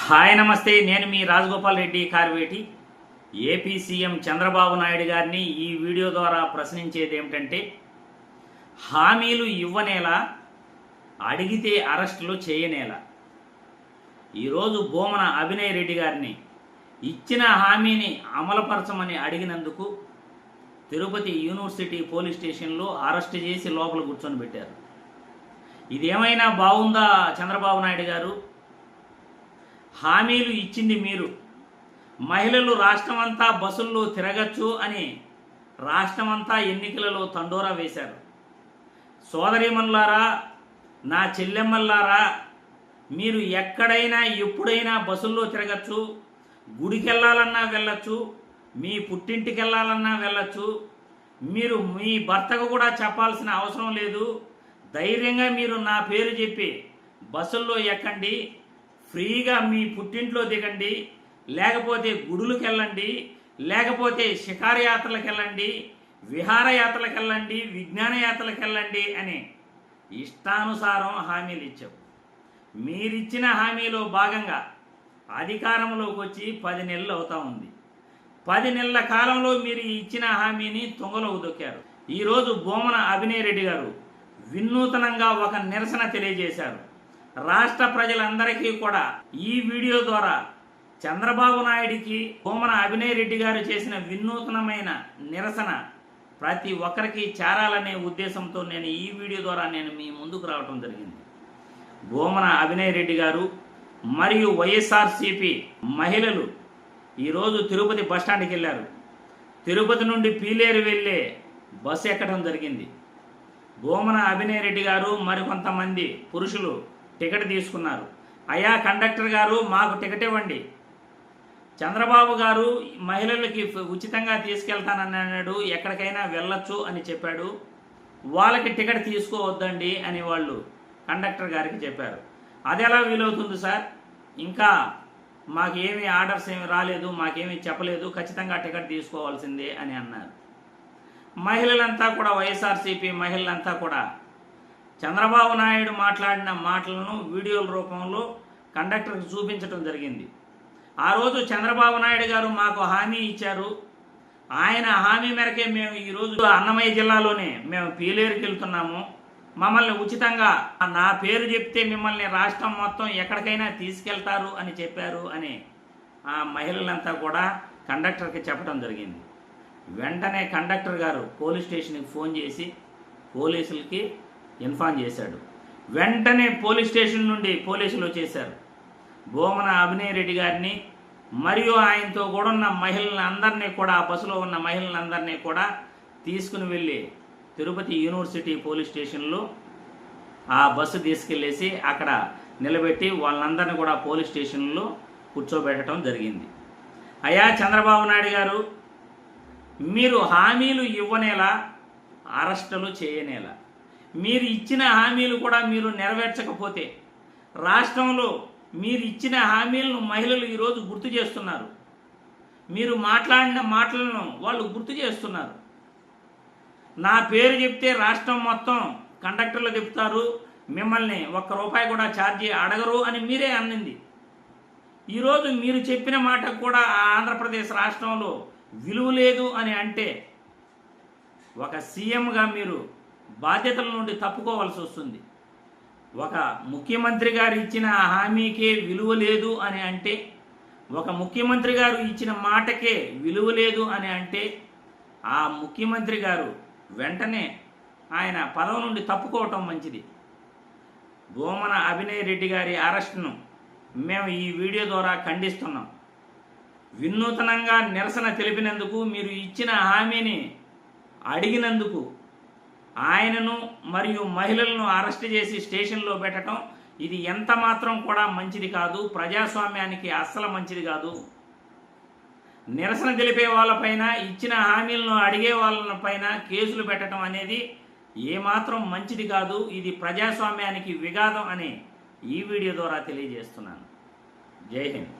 Hi నమస్తే, నేను మీ Rajagopal Reddy Karveti. AP CM Chandrababu Naidu గారిని ఈ వీడియో ద్వారా ప్రశ్నించేది ఏమిటంటే, హామీలు ఇవ్వనేలా, అడిగితే అరెస్టులు చేయనేలా. ఈరోజు భూమన అభినయ్ రెడ్డి గారిని ఇచ్చిన హామీని అమలుపరచమని అడిగినందుకు తిరుపతి యూనివర్సిటీ పోలీస్ స్టేషన్లో అరెస్ట్ చేసి లోపల కూర్చొని పెట్టారు. ఇదేమైనా బాగుందా చంద్రబాబు నాయుడు గారు? హామీలు ఇచ్చింది మీరు. మహిళలు రాష్ట్రమంతా బస్సుల్లో తిరగచ్చు అని రాష్ట్రమంతా ఎన్నికలలో తండోరా వేశారు. సోదరీమణులారా, నా చెల్లెమ్మల్లారా, మీరు ఎక్కడైనా ఎప్పుడైనా బస్సుల్లో తిరగచ్చు, గుడికెళ్ళాలన్నా వెళ్ళచ్చు, మీ పుట్టింటికి వెళ్ళాలన్నా వెళ్ళచ్చు. మీరు మీ భర్తకు కూడా చెప్పాల్సిన అవసరం లేదు. ధైర్యంగా మీరు నా పేరు చెప్పి బస్సుల్లో ఎక్కండి, ఫ్రీగా మీ పుట్టింట్లో దిగండి, లేకపోతే గుడులకు వెళ్ళండి, లేకపోతే షికారయాత్రలకు వెళ్ళండి, విహారయాత్రలకు వెళ్ళండి, విజ్ఞాన యాత్రలకు వెళ్ళండి అని ఇష్టానుసారం హామీలు ఇచ్చావు. మీరిచ్చిన హామీలో భాగంగా అధికారంలోకి వచ్చి 10 నెలలు అవుతా ఉంది. 10 నెలల కాలంలో మీరు ఇచ్చిన హామీని తుంగలోకి దొక్కారు. ఈరోజు భూమన అభినయ్ రెడ్డి గారు వినూతనంగా ఒక నిరసన తెలియజేశారు. రాష్ట్ర ప్రజలందరికీ కూడా ఈ వీడియో ద్వారా చంద్రబాబు నాయుడికి భూమన అభినయ్ రెడ్డి గారు చేసిన వినూతనమైన నిరసన ప్రతి ఒక్కరికి చేరాలనే ఉద్దేశంతో నేను ఈ వీడియో ద్వారా నేను మీ ముందుకు రావడం జరిగింది. భూమన అభినయ్ రెడ్డి గారు మరియు వైఎస్ఆర్సీపీ మహిళలు ఈరోజు తిరుపతి బస్టాండ్కి వెళ్ళారు. తిరుపతి నుండి పీలేరు వెళ్ళే బస్సు ఎక్కడం జరిగింది. భూమన అభినయ్ రెడ్డి గారు మరికొంతమంది పురుషులు టికెట్ తీసుకున్నారు. అయ్యా కండక్టర్ గారు, మాకు టికెట్ ఇవ్వండి. చంద్రబాబు గారు మహిళలకి ఉచితంగా తీసుకెళ్తానన్నాడు, ఎక్కడికైనా వెళ్ళొచ్చు అని చెప్పాడు, వాళ్ళకి టికెట్ తీసుకోవద్దండి అని వాళ్ళు కండక్టర్ గారికి చెప్పారు. అది ఎలా వీలవుతుంది సార్? ఇంకా మాకేమీ ఆర్డర్స్ ఏమి రాలేదు, మాకేమీ చెప్పలేదు, ఖచ్చితంగా టికెట్ తీసుకోవాల్సిందే అని అన్నారు. మహిళలంతా కూడా, వైఎస్ఆర్సీపీ మహిళలంతా కూడా చంద్రబాబు నాయుడు మాట్లాడిన మాటలను వీడియోల రూపంలో కండక్టర్కి చూపించడం జరిగింది. ఆ రోజు చంద్రబాబు నాయుడు గారు మాకు హామీ ఇచ్చారు. ఆయన హామీ మేరకే మేము ఈరోజు అన్నమయ్య జిల్లాలోనే మేము పీలేరుకి వెళ్తున్నాము. మమ్మల్ని ఉచితంగా నా పేరు చెప్తే మిమ్మల్ని రాష్ట్రం మొత్తం ఎక్కడికైనా తీసుకెళ్తారు అని చెప్పారు అని ఆ మహిళలంతా కూడా కండక్టర్కి చెప్పడం జరిగింది. వెంటనే కండక్టర్ గారు పోలీస్ స్టేషన్కి ఫోన్ చేసి పోలీసులకి ఇన్ఫార్మ్ చేశాడు. వెంటనే పోలీస్ స్టేషన్ నుండి పోలీసులు వచ్చేశారు. భూమన అభినయ్ రెడ్డి గారిని మరియు ఆయనతో కూడా ఉన్న మహిళలందరినీ కూడా, ఆ బస్సులో ఉన్న మహిళలందరినీ కూడా తీసుకుని వెళ్ళి తిరుపతి యూనివర్సిటీ పోలీస్ స్టేషన్లో ఆ బస్సు తీసుకెళ్ళేసి అక్కడ నిలబెట్టి వాళ్ళందరినీ కూడా పోలీస్ స్టేషన్లో కూర్చోబెట్టడం జరిగింది. అయ్యా చంద్రబాబు నాయుడు గారు, మీరు హామీలు ఇవ్వనేలా, అరెస్టులు చేయనేలా. మీరు ఇచ్చిన హామీలు కూడా మీరు నెరవేర్చకపోతే రాష్ట్రంలో మీరు ఇచ్చిన హామీలను మహిళలు ఈరోజు గుర్తు చేస్తున్నారు. మీరు మాట్లాడిన మాటలను వాళ్ళు గుర్తు చేస్తున్నారు. నా పేరు చెప్తే రాష్ట్రం మొత్తం కండక్టర్లు చెప్తారు, మిమ్మల్ని ₹1 కూడా ఛార్జీ అడగరు అని మీరే అన్నింది. ఈరోజు మీరు చెప్పిన మాటకు కూడా ఆంధ్రప్రదేశ్ రాష్ట్రంలో విలువ లేదు అని అంటే ఒక సీఎంగా మీరు బాధ్యతల నుండి తప్పుకోవాల్సి వస్తుంది. ఒక ముఖ్యమంత్రి గారు ఇచ్చిన హామీకే విలువ లేదు అని అంటే, ఒక ముఖ్యమంత్రి గారు ఇచ్చిన మాటకే విలువ లేదు అని అంటే ఆ ముఖ్యమంత్రి గారు వెంటనే ఆయన పదవి నుండి తప్పుకోవటం మంచిది. భూమన అభినయ్ రెడ్డి గారి అరెస్టును మేము ఈ వీడియో ద్వారా ఖండిస్తున్నాం. వినూతనంగా నిరసన తెలిపినందుకు, మీరు ఇచ్చిన హామీని అడిగినందుకు ఆయనను మరియు మహిళలను అరెస్ట్ చేసి స్టేషన్లో పెట్టడం ఇది ఎంత మాత్రం కూడా మంచిది కాదు. ప్రజాస్వామ్యానికి అస్సలు మంచిది కాదు. నిరసన తెలిపే వాళ్ళపైన, ఇచ్చిన హామీలను అడిగే వాళ్ళపైన కేసులు పెట్టడం అనేది ఏమాత్రం మంచిది కాదు. ఇది ప్రజాస్వామ్యానికి విఘాతం అని ఈ వీడియో ద్వారా తెలియజేస్తున్నాను. జై హింద్.